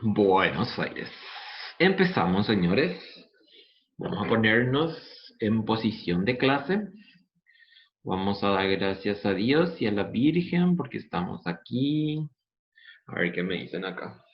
Buenos Aires. Empezamos, señores. Vamos a ponernos en posición de clase. Vamos a dar gracias a Dios y a la Virgen porque estamos aquí. A ver qué me dicen acá.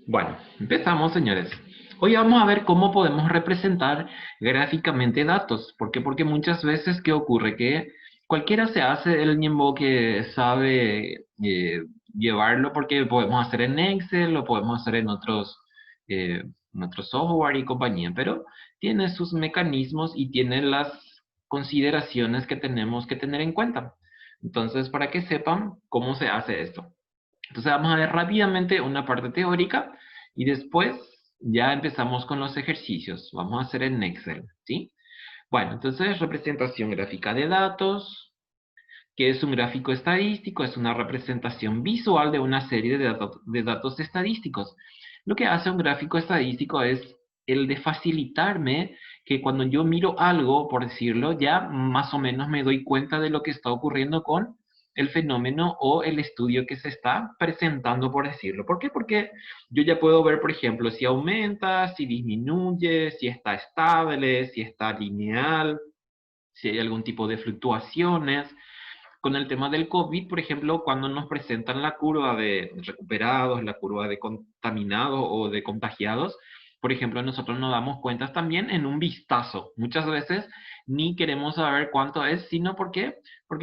Bueno, empezamos, señores. Hoy vamos a ver cómo podemos representar gráficamente datos. ¿Por qué? Porque muchas veces, ¿qué ocurre? Que cualquiera se hace el ñembo que sabe llevarlo, porque podemos hacer en Excel, lo podemos hacer en otros software y compañía, pero tiene sus mecanismos y tiene las consideraciones que tenemos que tener en cuenta. Entonces, para que sepan cómo se hace esto. Entonces vamos a ver rápidamente una parte teórica y después ya empezamos con los ejercicios. Vamos a hacer en Excel, ¿sí? Bueno, entonces representación gráfica de datos. ¿Qué es un gráfico estadístico? Es una representación visual de una serie de datos estadísticos. Lo que hace un gráfico estadístico es el de facilitarme que cuando yo miro algo, por decirlo, ya más o menos me doy cuenta de lo que está ocurriendo con el fenómeno o el estudio que se está presentando, por decirlo. ¿Por qué? Porque yo ya puedo ver, por ejemplo, si aumenta, si disminuye, si está estable, si está lineal, si hay algún tipo de fluctuaciones. Con el tema del COVID, por ejemplo, cuando nos presentan la curva de recuperados, la curva de contaminados o de contagiados, por ejemplo, nosotros nos damos cuenta también en un vistazo. Muchas veces ni queremos saber cuánto es, sino porque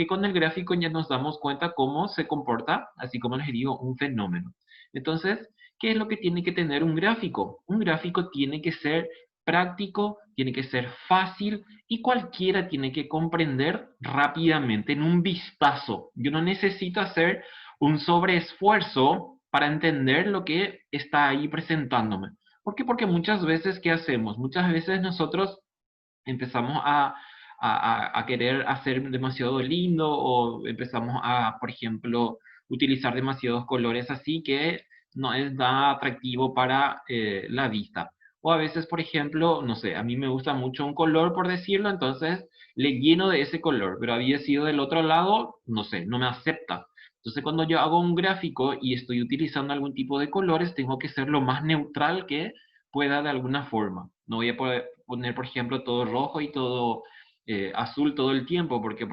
con el gráfico ya nos damos cuenta cómo se comporta, así como les digo, un fenómeno. Entonces, ¿qué es lo que tiene que tener un gráfico? Un gráfico tiene que ser práctico, tiene que ser fácil y cualquiera tiene que comprender rápidamente en un vistazo. Yo no necesito hacer un sobreesfuerzo para entender lo que está ahí presentándome. ¿Por qué? Porque muchas veces, ¿qué hacemos? Muchas veces nosotros empezamos a querer hacer demasiado lindo o empezamos a, por ejemplo, utilizar demasiados colores así que no es nada atractivo para la vista. O a veces, por ejemplo, no sé, a mí me gusta mucho un color, por decirlo, entonces le lleno de ese color, pero había sido del otro lado, no sé, no me acepta. Entonces, cuando yo hago un gráfico y estoy utilizando algún tipo de colores, tengo que ser lo más neutral que pueda de alguna forma. No voy a poder poner, por ejemplo, todo rojo y todo azul todo el tiempo, porque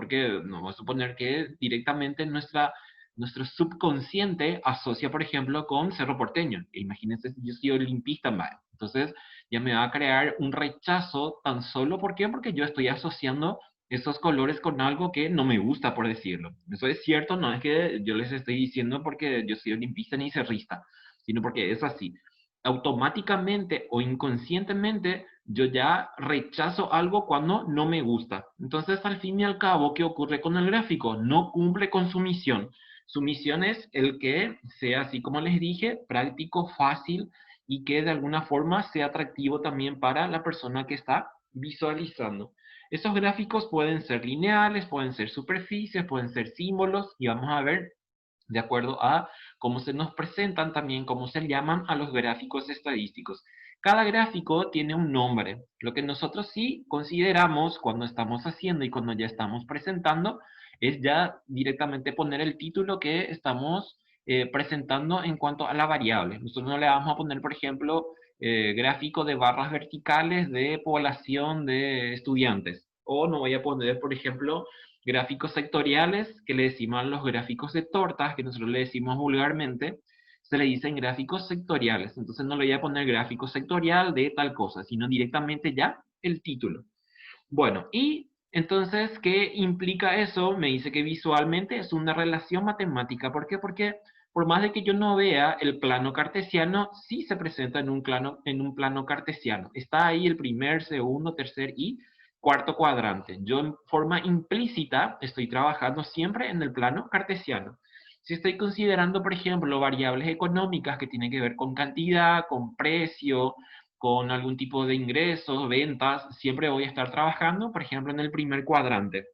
no vamos a suponer que directamente nuestro subconsciente asocia, por ejemplo, con Cerro Porteño. Imagínense si yo soy olimpista, mal. Entonces ya me va a crear un rechazo tan solo, ¿por qué? Porque yo estoy asociando esos colores con algo que no me gusta, por decirlo. Eso es cierto, no es que yo les estoy diciendo porque yo soy olimpista ni cerrista, sino porque es así. Automáticamente o inconscientemente yo ya rechazo algo cuando no me gusta. Entonces, al fin y al cabo, ¿qué ocurre con el gráfico? No cumple con su misión. Su misión es el que sea, así como les dije, práctico, fácil y que de alguna forma sea atractivo también para la persona que está visualizando. Esos gráficos pueden ser lineales, pueden ser superficies, pueden ser símbolos y vamos a ver de acuerdo a cómo se nos presentan también, cómo se llaman a los gráficos estadísticos. Cada gráfico tiene un nombre. Lo que nosotros sí consideramos cuando estamos haciendo y cuando ya estamos presentando es ya directamente poner el título que estamos presentando en cuanto a la variable. Nosotros no le vamos a poner, por ejemplo, gráfico de barras verticales de población de estudiantes. O no voy a poner, por ejemplo, gráficos sectoriales, que le decimos a los gráficos de tortas, que nosotros le decimos vulgarmente, se le dicen gráficos sectoriales. Entonces no le voy a poner gráfico sectorial de tal cosa, sino directamente ya el título. Bueno, y entonces, ¿qué implica eso? Me dice que visualmente es una relación matemática. ¿Por qué? Porque por más de que yo no vea el plano cartesiano, sí se presenta en un plano cartesiano. Está ahí el primer, segundo, tercer y cuarto cuadrante. Yo en forma implícita estoy trabajando siempre en el plano cartesiano. Si estoy considerando, por ejemplo, variables económicas que tienen que ver con cantidad, con precio, con algún tipo de ingresos, ventas, siempre voy a estar trabajando, por ejemplo, en el primer cuadrante.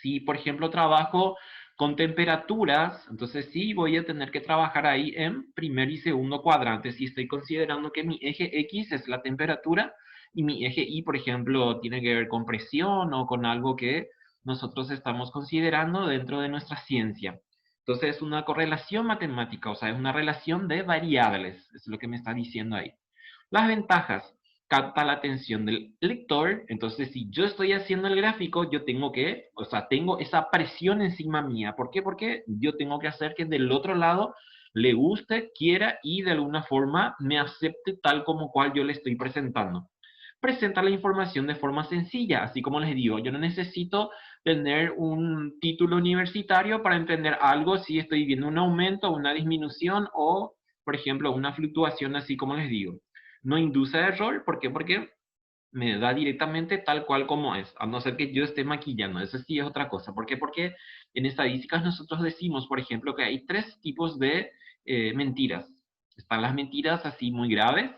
Si, por ejemplo, trabajo con temperaturas, entonces sí voy a tener que trabajar ahí en primer y segundo cuadrante. Si estoy considerando que mi eje X es la temperatura y mi eje Y, por ejemplo, tiene que ver con presión o con algo que nosotros estamos considerando dentro de nuestra ciencia. Entonces es una correlación matemática, o sea, es una relación de variables, es lo que me está diciendo ahí. Las ventajas: capta la atención del lector. Entonces, si yo estoy haciendo el gráfico, yo tengo que, o sea, tengo esa presión encima mía. ¿Por qué? Porque yo tengo que hacer que del otro lado le guste, quiera y de alguna forma me acepte tal como cual yo le estoy presentando. Presenta la información de forma sencilla, así como les digo, yo no necesito tener un título universitario para entender algo si estoy viendo un aumento, una disminución o, por ejemplo, una fluctuación, así como les digo. No induce a error. ¿Por qué? Porque me da directamente tal cual como es, a no ser que yo esté maquillando. Eso sí es otra cosa. ¿Por qué? Porque en estadísticas nosotros decimos, por ejemplo, que hay tres tipos de mentiras. Están las mentiras así muy graves,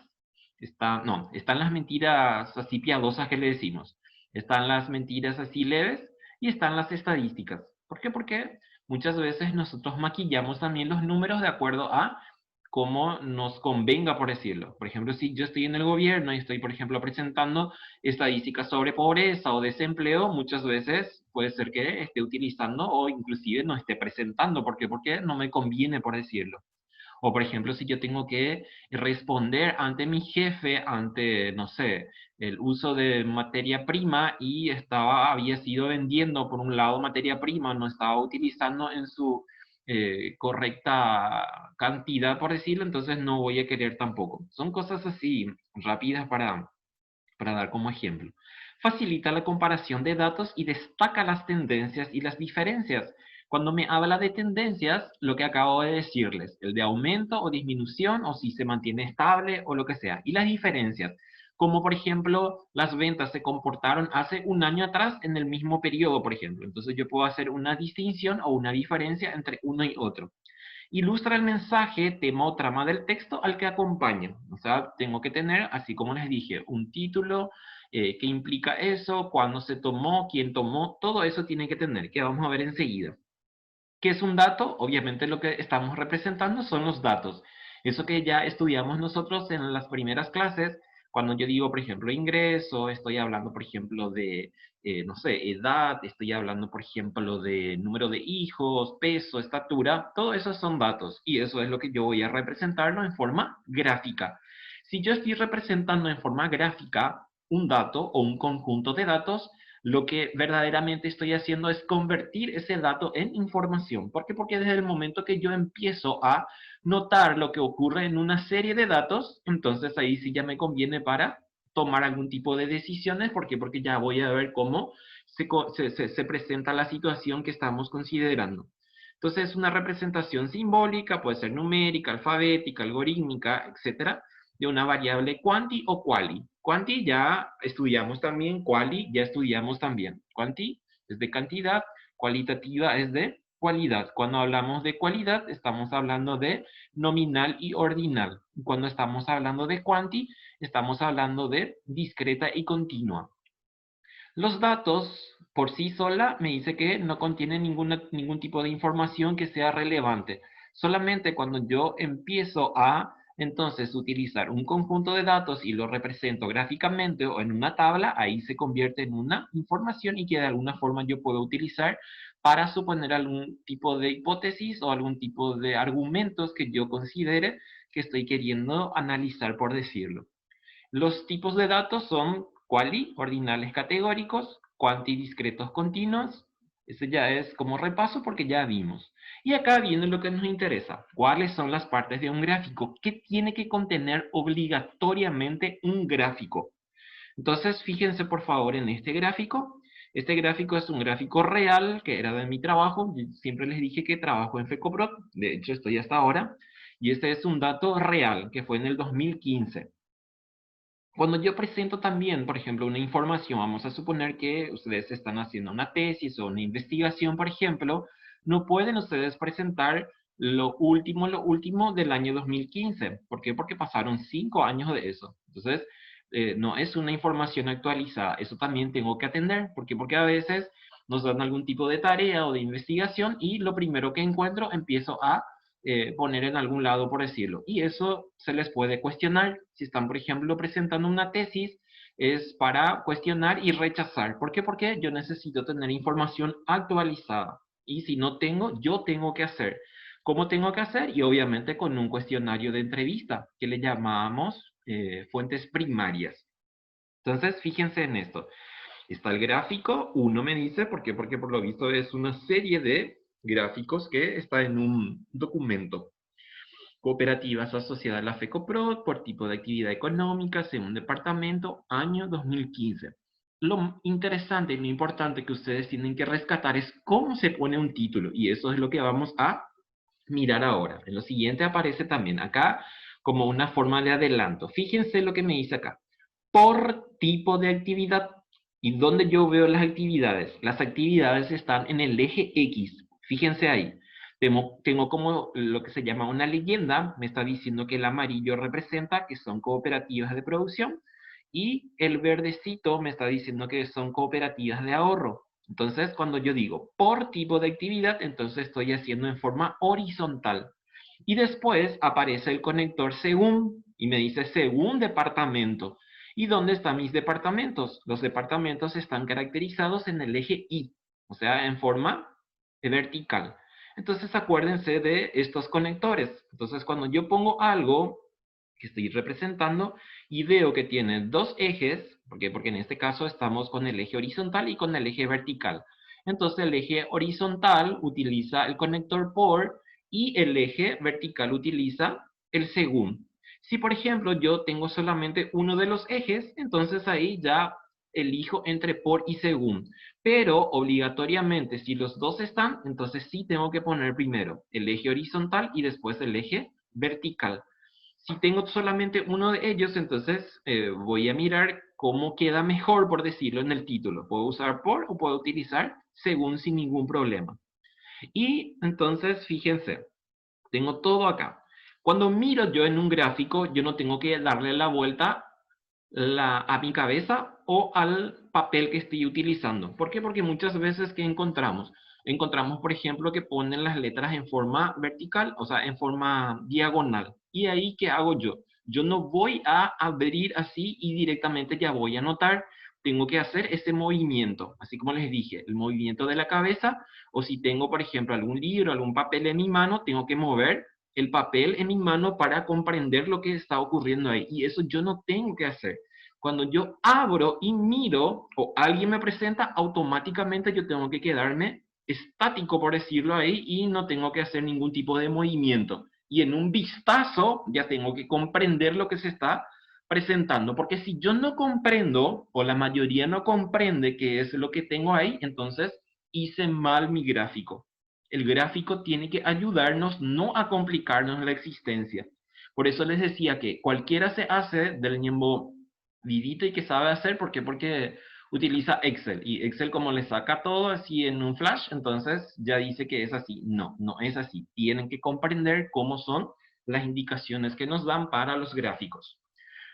están las mentiras así piadosas que le decimos, están las mentiras así leves y están las estadísticas. ¿Por qué? Porque muchas veces nosotros maquillamos también los números de acuerdo a cómo nos convenga, por decirlo. Por ejemplo, si yo estoy en el gobierno y estoy, por ejemplo, presentando estadísticas sobre pobreza o desempleo, muchas veces puede ser que esté utilizando o inclusive no esté presentando. ¿Por qué? Porque no me conviene, por decirlo. O, por ejemplo, si yo tengo que responder ante mi jefe, ante, no sé, el uso de materia prima y había sido vendiendo por un lado materia prima, no estaba utilizando en su correcta cantidad, por decirlo, entonces no voy a querer tampoco. Son cosas así rápidas para dar como ejemplo. Facilita la comparación de datos y destaca las tendencias y las diferencias. Cuando me habla de tendencias, lo que acabo de decirles, el de aumento o disminución, o si se mantiene estable o lo que sea. Y las diferencias, como por ejemplo, las ventas se comportaron hace un año atrás en el mismo periodo, por ejemplo. Entonces yo puedo hacer una distinción o una diferencia entre uno y otro. Ilustra el mensaje, tema o trama del texto al que acompaña. O sea, tengo que tener, así como les dije, un título que implica eso, cuándo se tomó, quién tomó, todo eso tiene que tener, que vamos a ver enseguida. ¿Qué es un dato? Obviamente lo que estamos representando son los datos. Eso que ya estudiamos nosotros en las primeras clases, cuando yo digo, por ejemplo, ingreso, estoy hablando, por ejemplo, de, no sé, edad, estoy hablando, por ejemplo, de número de hijos, peso, estatura, todo eso son datos y eso es lo que yo voy a representarlo en forma gráfica. Si yo estoy representando en forma gráfica un dato o un conjunto de datos, lo que verdaderamente estoy haciendo es convertir ese dato en información. ¿Por qué? Porque desde el momento que yo empiezo a notar lo que ocurre en una serie de datos, entonces ahí sí ya me conviene para tomar algún tipo de decisiones. ¿Por qué? Porque ya voy a ver cómo se presenta la situación que estamos considerando. Entonces, una representación simbólica puede ser numérica, alfabética, algorítmica, etcétera, de una variable quanti o quali. Quanti ya estudiamos también, quali ya estudiamos también. Quanti es de cantidad, cualitativa es de cualidad. Cuando hablamos de cualidad, estamos hablando de nominal y ordinal. Cuando estamos hablando de quanti, estamos hablando de discreta y continua. Los datos por sí sola me dice que no contienen ningún tipo de información que sea relevante. Solamente cuando yo empiezo a entonces utilizar un conjunto de datos y lo represento gráficamente o en una tabla, ahí se convierte en una información y que de alguna forma yo puedo utilizar para suponer algún tipo de hipótesis o algún tipo de argumentos que yo considere que estoy queriendo analizar, por decirlo. Los tipos de datos son quali, ordinales categóricos, quanti, discretos continuos. Eso ya es como repaso porque ya vimos. Y acá viene lo que nos interesa. ¿Cuáles son las partes de un gráfico? ¿Qué tiene que contener obligatoriamente un gráfico? Entonces, fíjense por favor en este gráfico. Este gráfico es un gráfico real que era de mi trabajo. Yo siempre les dije que trabajo en FECOPROT. De hecho, estoy hasta ahora. Y este es un dato real que fue en el 2015. Cuando yo presento también, por ejemplo, una información, vamos a suponer que ustedes están haciendo una tesis o una investigación, por ejemplo, no pueden ustedes presentar lo último del año 2015. ¿Por qué? Porque pasaron 5 años de eso. Entonces, no es una información actualizada. Eso también tengo que atender. ¿Por qué? Porque a veces nos dan algún tipo de tarea o de investigación y lo primero que encuentro empiezo a poner en algún lado, por decirlo. Y eso se les puede cuestionar. Si están, por ejemplo, presentando una tesis, es para cuestionar y rechazar. ¿Por qué? Porque yo necesito tener información actualizada. Y si no tengo, yo tengo que hacer. ¿Cómo tengo que hacer? Y obviamente con un cuestionario de entrevista, que le llamamos fuentes primarias. Entonces, fíjense en esto. Está el gráfico, uno me dice, ¿por qué? Porque por lo visto es una serie de gráficos que está en un documento. Cooperativas asociadas a la FECOPROD por tipo de actividad económica, según departamento, año 2015. Lo interesante y lo importante que ustedes tienen que rescatar es cómo se pone un título, y eso es lo que vamos a mirar ahora. En lo siguiente aparece también acá como una forma de adelanto. Fíjense lo que me dice acá. Por tipo de actividad. ¿Y dónde yo veo las actividades? Las actividades están en el eje X. Fíjense ahí. Tengo como lo que se llama una leyenda. Me está diciendo que el amarillo representa que son cooperativas de producción. Y el verdecito me está diciendo que son cooperativas de ahorro. Entonces, cuando yo digo por tipo de actividad, entonces estoy haciendo en forma horizontal. Y después aparece el conector según, y me dice según departamento. ¿Y dónde están mis departamentos? Los departamentos están caracterizados en el eje Y, o sea, en forma vertical. Entonces, acuérdense de estos conectores. Entonces, cuando yo pongo algo que estoy representando y veo que tiene dos ejes, ¿por qué? Porque en este caso estamos con el eje horizontal y con el eje vertical. Entonces, el eje horizontal utiliza el conector por y el eje vertical utiliza el según. Si, por ejemplo, yo tengo solamente uno de los ejes, entonces ahí ya elijo entre por y según. Pero obligatoriamente, si los dos están, entonces sí tengo que poner primero el eje horizontal y después el eje vertical. Si tengo solamente uno de ellos, entonces voy a mirar cómo queda mejor, por decirlo, en el título. Puedo usar por o puedo utilizar según sin ningún problema. Y entonces, fíjense, tengo todo acá. Cuando miro yo en un gráfico, yo no tengo que darle la vuelta a mi cabeza o al papel que estoy utilizando. ¿Por qué? Porque muchas veces que encontramos, por ejemplo, que ponen las letras en forma vertical, o sea, en forma diagonal. ¿Y ahí qué hago yo? Yo no voy a abrir así y directamente ya voy a anotar. Tengo que hacer ese movimiento, así como les dije, el movimiento de la cabeza, o si tengo, por ejemplo, algún libro, algún papel en mi mano, tengo que mover el papel en mi mano para comprender lo que está ocurriendo ahí. Y eso yo no tengo que hacer. Cuando yo abro y miro o alguien me presenta, automáticamente yo tengo que quedarme estático, por decirlo ahí, y no tengo que hacer ningún tipo de movimiento. Y en un vistazo ya tengo que comprender lo que se está presentando, porque si yo no comprendo, o la mayoría no comprende qué es lo que tengo ahí, entonces hice mal mi gráfico. El gráfico tiene que ayudarnos, no a complicarnos la existencia. Por eso les decía que cualquiera se hace del Niembo vivito y que sabe hacer, ¿por qué? Porque utiliza Excel, y Excel como le saca todo así en un flash, entonces ya dice que es así. No, no es así. Tienen que comprender cómo son las indicaciones que nos dan para los gráficos.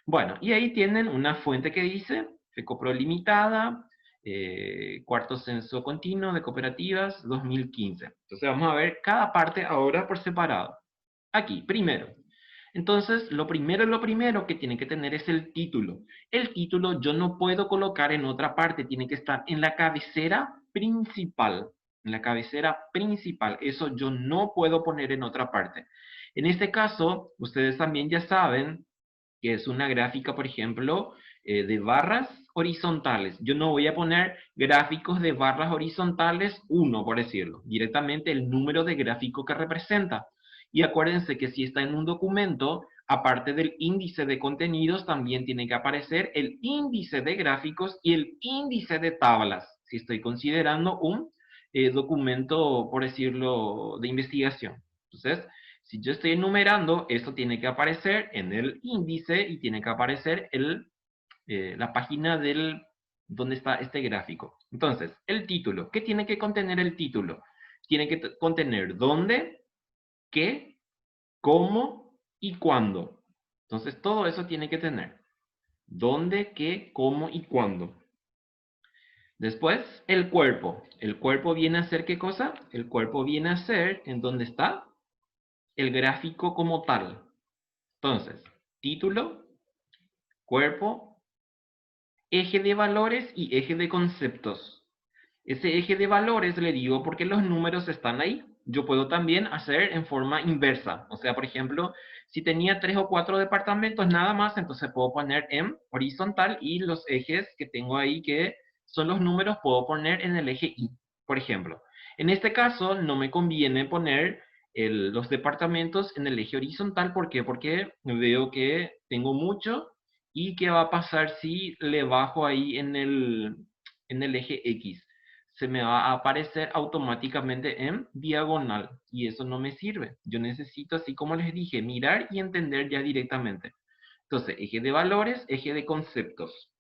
Bueno, y ahí tienen una fuente que dice FECOPRO limitada, cuarto censo continuo de cooperativas 2015. Entonces vamos a ver cada parte ahora por separado. Aquí, primero. Entonces, lo primero que tiene que tener es el título. El título yo no puedo colocar en otra parte, tiene que estar en la cabecera principal. En la cabecera principal. Eso yo no puedo poner en otra parte. En este caso, ustedes también ya saben que es una gráfica, por ejemplo, de barras horizontales. Yo no voy a poner gráficos de barras horizontales 1, por decirlo, directamente el número de gráfico que representa. Y acuérdense que si está en un documento, aparte del índice de contenidos, también tiene que aparecer el índice de gráficos y el índice de tablas, si estoy considerando un documento, por decirlo, de investigación. Entonces, si yo estoy enumerando, esto tiene que aparecer en el índice y tiene que aparecer la página donde está este gráfico. Entonces, el título. ¿Qué tiene que contener el título? Tiene que contener dónde, qué, cómo y cuándo. Entonces, todo eso tiene que tener. ¿Dónde, qué, cómo y cuándo? Después, el cuerpo. ¿El cuerpo viene a ser qué cosa? El cuerpo viene a ser en donde está el gráfico como tal. Entonces, título, cuerpo, eje de valores y eje de conceptos. Ese eje de valores le digo porque los números están ahí. Yo puedo también hacer en forma inversa. O sea, por ejemplo, si tenía 3 o 4 departamentos nada más, entonces puedo poner en horizontal y los ejes que tengo ahí, que son los números, puedo poner en el eje Y, por ejemplo. En este caso, no me conviene poner los departamentos en el eje horizontal. ¿Por qué? Porque veo que tengo mucho y qué va a pasar si le bajo ahí en el eje X. Se me va a aparecer automáticamente en diagonal y eso no me sirve. Yo necesito, así como les dije, mirar y entender ya directamente. Entonces, eje de valores, eje de conceptos.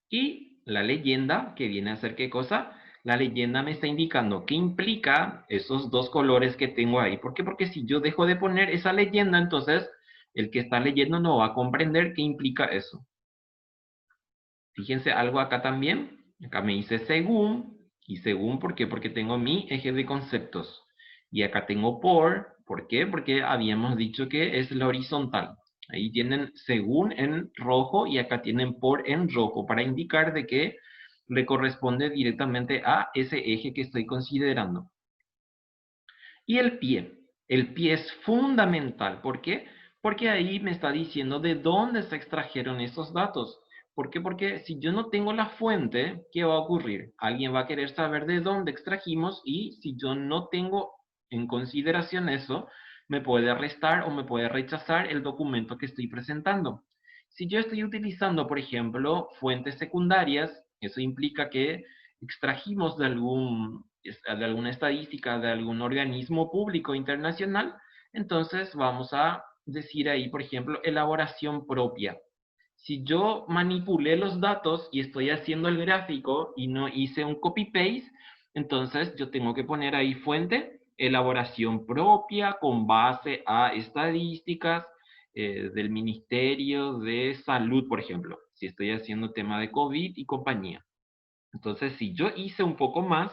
Y la leyenda, que viene a ser ¿qué cosa? La leyenda me está indicando qué implica esos dos colores que tengo ahí. ¿Por qué? Porque si yo dejo de poner esa leyenda, entonces el que está leyendo no va a comprender qué implica eso. Fíjense algo acá también. Acá me dice según, y según, ¿por qué? Porque tengo mi eje de conceptos. Y acá tengo ¿por qué? Porque habíamos dicho que es la horizontal. Ahí tienen según en rojo y acá tienen por en rojo para indicar de que le corresponde directamente a ese eje que estoy considerando. Y el pie. El pie es fundamental. ¿Por qué? Porque ahí me está diciendo de dónde se extrajeron esos datos. ¿Por qué? Porque si yo no tengo la fuente, ¿qué va a ocurrir? Alguien va a querer saber de dónde extrajimos y si yo no tengo en consideración eso, me puede restar o me puede rechazar el documento que estoy presentando. Si yo estoy utilizando, por ejemplo, fuentes secundarias, eso implica que extrajimos de alguna estadística de algún organismo público internacional, entonces vamos a decir ahí, por ejemplo, elaboración propia. Si yo manipulé los datos y estoy haciendo el gráfico y no hice un copy-paste, entonces yo tengo que poner ahí fuente, elaboración propia con base a estadísticas del Ministerio de Salud, por ejemplo, si estoy haciendo tema de COVID y compañía. Entonces, si yo hice un poco más,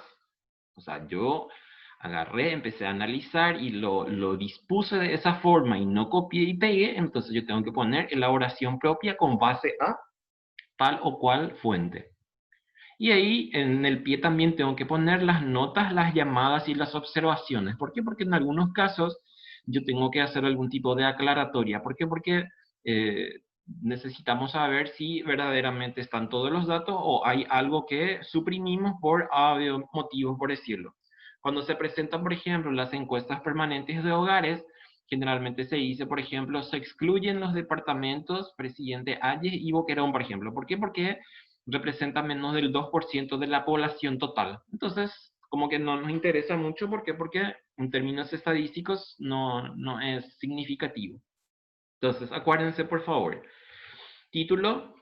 o sea, yo agarré, empecé a analizar y lo dispuse de esa forma y no copié y pegué, entonces yo tengo que poner elaboración propia con base a tal o cual fuente. Y ahí en el pie también tengo que poner las notas, las llamadas y las observaciones. ¿Por qué? Porque en algunos casos yo tengo que hacer algún tipo de aclaratoria. ¿Por qué? Porque necesitamos saber si verdaderamente están todos los datos o hay algo que suprimimos por motivos, por decirlo. Cuando se presentan, por ejemplo, las encuestas permanentes de hogares, generalmente se dice, por ejemplo, se excluyen los departamentos Presidente Hayes y Boquerón, por ejemplo. ¿Por qué? Porque representa menos del 2% de la población total. Entonces, como que no nos interesa mucho. ¿Por qué? Porque en términos estadísticos no es significativo. Entonces, acuérdense, por favor, título,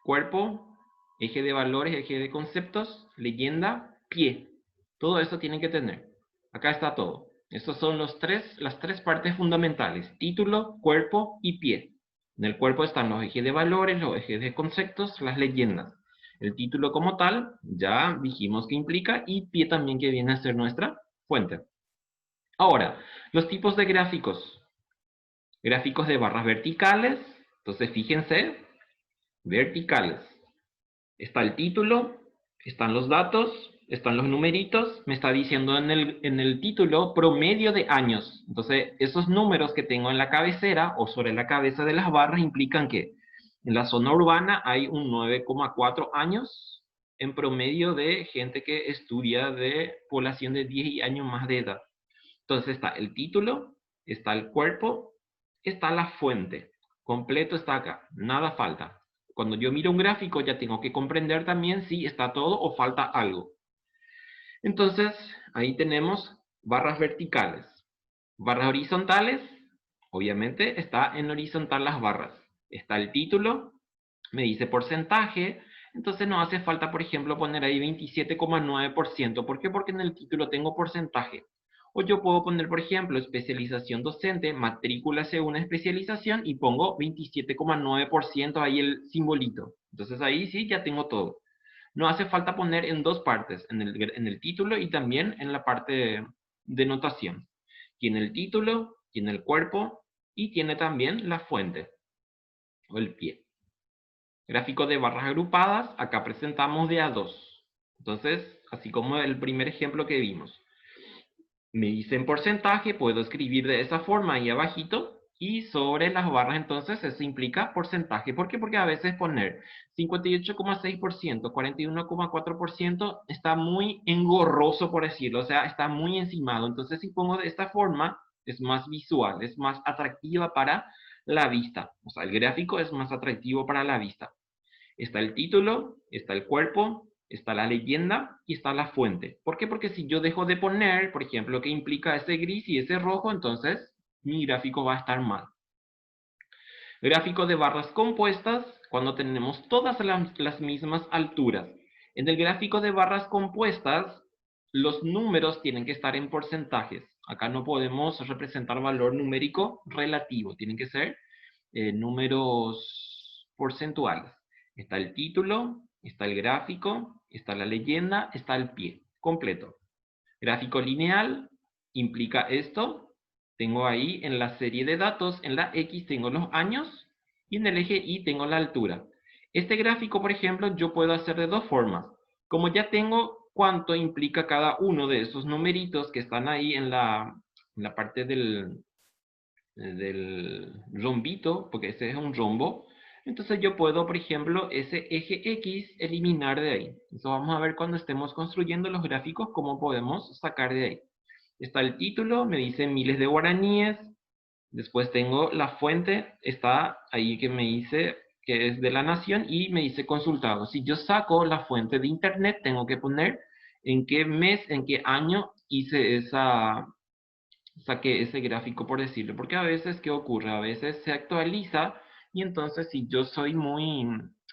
cuerpo, eje de valores, eje de conceptos, leyenda, pie. Todo eso tienen que tener. Acá está todo. Esas son las tres partes fundamentales: título, cuerpo y pie. En el cuerpo están los ejes de valores, los ejes de conceptos, las leyendas. El título como tal, ya dijimos que implica, y pie también, que viene a ser nuestra fuente. Ahora, los tipos de gráficos. Gráficos de barras verticales. Entonces, fíjense, verticales. Está el título, están los datos, están los numeritos, me está diciendo en el título promedio de años. Entonces, esos números que tengo en la cabecera o sobre la cabeza de las barras implican que en la zona urbana hay un 9,4 años en promedio de gente que estudia, de población de 10 años más de edad. Entonces está el título, está el cuerpo, está la fuente. Completo está acá, nada falta. Cuando yo miro un gráfico ya tengo que comprender también si está todo o falta algo. Entonces, ahí tenemos barras verticales. Barras horizontales, obviamente está en horizontal las barras. Está el título, me dice porcentaje, entonces no hace falta, por ejemplo, poner ahí 27,9%. ¿Por qué? Porque en el título tengo porcentaje. O yo puedo poner, por ejemplo, especialización docente, matrícula según especialización y pongo 27,9% ahí el simbolito. Entonces ahí sí ya tengo todo. No hace falta poner en dos partes, en el título y también en la parte de notación. Tiene el título, tiene el cuerpo y tiene también la fuente o el pie. Gráfico de barras agrupadas, acá presentamos de a dos. Entonces, así como el primer ejemplo que vimos. Me dice en porcentaje, puedo escribir de esa forma ahí abajito, y sobre las barras entonces eso implica porcentaje. ¿Por qué? Porque a veces poner 58,6%, 41,4% está muy engorroso, por decirlo, o sea, está muy encimado. Entonces si pongo de esta forma, es más visual, es más atractiva para la vista. O sea, el gráfico es más atractivo para la vista. Está el título, está el cuerpo, está la leyenda y está la fuente. ¿Por qué? Porque si yo dejo de poner, por ejemplo, qué implica ese gris y ese rojo, entonces mi gráfico va a estar mal. Gráfico de barras compuestas, cuando tenemos todas las mismas alturas. En el gráfico de barras compuestas, los números tienen que estar en porcentajes. Acá no podemos representar valor numérico relativo, tienen que ser números porcentuales. Está el título, está el gráfico, está la leyenda, está el pie, completo. Gráfico lineal implica esto. Tengo ahí en la serie de datos, en la X tengo los años y en el eje Y tengo la altura. Este gráfico, por ejemplo, yo puedo hacer de dos formas. Como ya tengo cuánto implica cada uno de esos numeritos que están ahí en la parte del rombito, porque ese es un rombo, entonces yo puedo, por ejemplo, ese eje X eliminar de ahí. Eso vamos a ver cuando estemos construyendo los gráficos, cómo podemos sacar de ahí. Está el título, me dice miles de guaraníes. Después tengo la fuente, está ahí que me dice que es de la nación y me dice consultado. Si yo saco la fuente de internet, tengo que poner en qué mes, en qué año hice saqué ese gráfico, por decirlo, porque a veces, ¿qué ocurre? A veces se actualiza y entonces si yo soy muy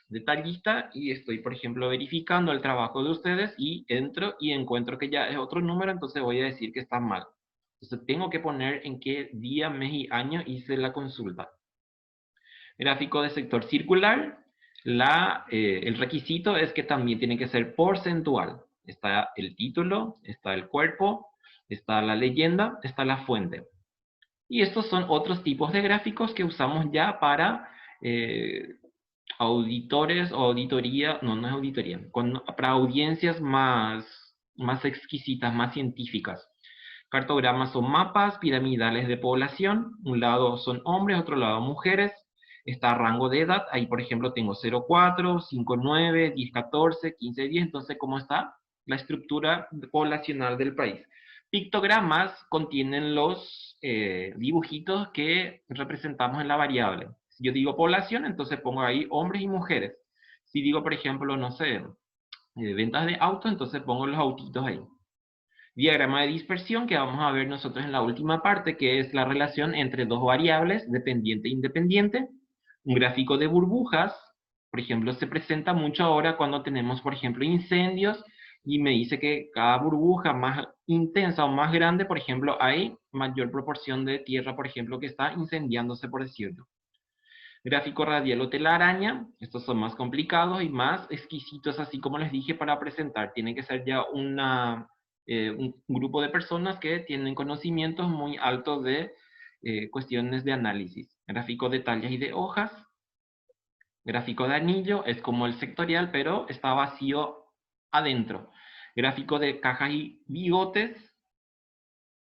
detallista y estoy, por ejemplo, verificando el trabajo de ustedes y entro y encuentro que ya es otro número, entonces voy a decir que está mal. Entonces tengo que poner en qué día, mes y año hice la consulta. Gráfico de sector circular, el requisito es que también tiene que ser porcentual. Está el título, está el cuerpo, está la leyenda, está la fuente. Y estos son otros tipos de gráficos que usamos ya para auditores o auditoría, no es auditoría, para audiencias más exquisitas, más científicas. Cartogramas son mapas piramidales de población, un lado son hombres, otro lado mujeres, está rango de edad, ahí por ejemplo tengo 0,4, 5,9, 10,14, 15,10, entonces ¿cómo está la estructura poblacional del país? Pictogramas contienen los dibujitos que representamos en la variable. Si yo digo población, entonces pongo ahí hombres y mujeres. Si digo, por ejemplo, no sé, ventas de autos, entonces pongo los autitos ahí. Diagrama de dispersión que vamos a ver nosotros en la última parte, que es la relación entre dos variables, dependiente e independiente. Un gráfico de burbujas, por ejemplo, se presenta mucho ahora cuando tenemos, por ejemplo, incendios y me dice que cada burbuja más intensa o más grande, por ejemplo, hay mayor proporción de tierra, por ejemplo, que está incendiándose, por decirlo. Gráfico radial o telaraña, estos son más complicados y más exquisitos, así como les dije, para presentar. Tiene que ser ya un grupo de personas que tienen conocimientos muy altos de cuestiones de análisis. Gráfico de tallas y de hojas. Gráfico de anillo es como el sectorial, pero está vacío adentro. Gráfico de cajas y bigotes.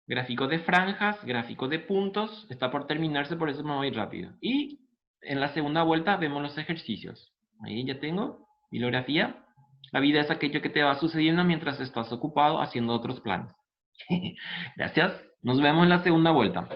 Gráfico de franjas, gráfico de puntos. Está por terminarse, por eso me voy rápido. Y en la segunda vuelta vemos los ejercicios. Ahí ya tengo bibliografía. La vida es aquello que te va sucediendo mientras estás ocupado haciendo otros planes. Gracias. Nos vemos en la segunda vuelta.